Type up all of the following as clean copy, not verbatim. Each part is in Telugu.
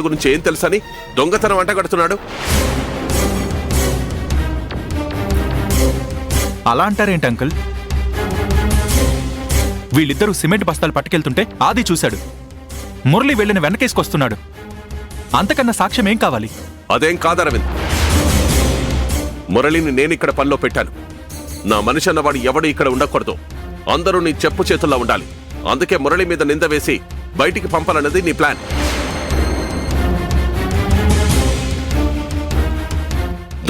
గురించి ఏం తెలుసని దొంగతనం అంటగడుతున్నాడు. అలా అంటారేంటి అంకుల్? వీళ్ళిద్దరూ సిమెంట్ బస్తాలు పట్టుకెళ్తుంటే ఆది చూశాడు. మురళి వెళ్ళిన వెనకేసుకొస్తున్నాడు. అంతకన్నా సాక్ష్యం ఏం కావాలి? అదేం కాదు అరవింద్. మురళిని నేనిక్కడ పనిలో పెట్టాను. నా మనిషి అన్నవాడు ఎవడు ఇక్కడ ఉండకూడదు. అందరూ నీ చెప్పు చేతుల్లో ఉండాలి. అందుకే మురళి మీద నింద వేసి బయటికి పంపాలన్నది నీ ప్లాన్.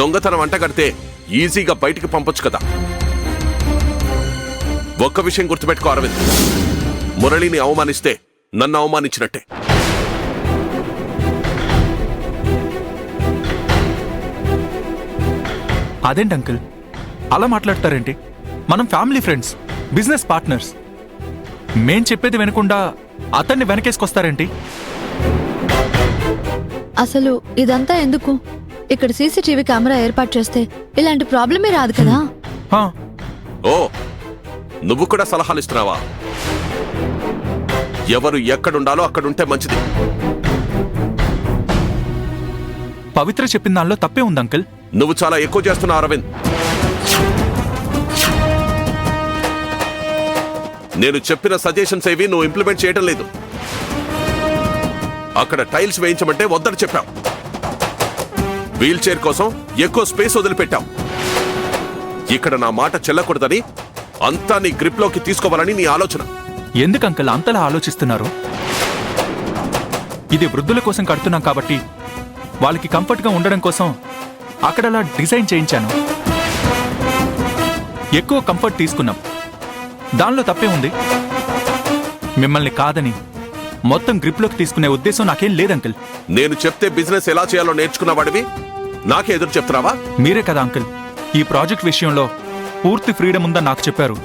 దొంగతనం అంటగడితే ఈజీగా బయటికి పంపొచ్చు కదా. ఒక్క విషయం గుర్తుపెట్టుకో అరవింద్, మురళిని అవమానిస్తే నన్ను అవమానించినట్టే. అదేంటి అంకుల్ అలా మాట్లాడతారేంటి? మనం ఫ్యామిలీ ఫ్రెండ్స్, బిజినెస్ పార్ట్నర్స్. మేం చెప్పేది వినకుండా అతన్ని వెనకేసుకొస్తారేంటి? అసలు ఇదంతా ఎందుకు? ఇక్కడ సీసీటీవీ కెమెరా ఏర్పాటు చేస్తే ఇలాంటి ప్రాబ్లమే రాదు కదా. ఓ, నువ్వు కూడా సలహాలు ఇస్తున్నావా? ఎవరు ఎక్కడుండాలో అక్కడుంటే మంచిది. పవిత్ర చెప్పిన దానిలో తప్పే ఉంది అంకుల్. నువ్వు చాలా ఎక్కువ చేస్తున్నావు అరవింద్. నేను చెప్పిన సజెషన్స్ ఏవి నువ్వు ఇంప్లిమెంట్ చేయడం లేదు. అక్కడ టైల్స్ వేయించమంటే వద్దని చెప్పావు. వీల్ చైర్ కోసం ఎక్కువ స్పేస్ వదిలిపెట్టావు. ఇక్కడ నా మాట చెల్లకూడదని అంతా నీ గ్రిప్ లోకి తీసుకోవాలని నీ ఆలోచన. ఎందుకు అంకుల్ అంతలా ఆలోచిస్తున్నారు? ఇది వృద్ధుల కోసం కడుతున్నాం కాబట్టి వాళ్ళకి కంఫర్ట్ గా ఉండడం కోసం అక్కడలా డిజైన్ చేయించాను. ఎక్కువ కంఫర్ట్ తీసుకున్నాం, దానిలో తప్పే ఉంది. మిమ్మల్ని కాదని మొత్తం గ్రిప్లోకి తీసుకునే ఉద్దేశం నాకేం లేదంకుల్. నేను చెప్తే బిజినెస్ ఎలా చేయాలో నేర్చుకున్నవాడివి నాకే ఎదురు చెప్తున్నావా? మీరే కదా అంకుల్ ఈ ప్రాజెక్ట్ విషయంలో పూర్తి ఫ్రీడమ్ ఉందని నాకు చెప్పారు.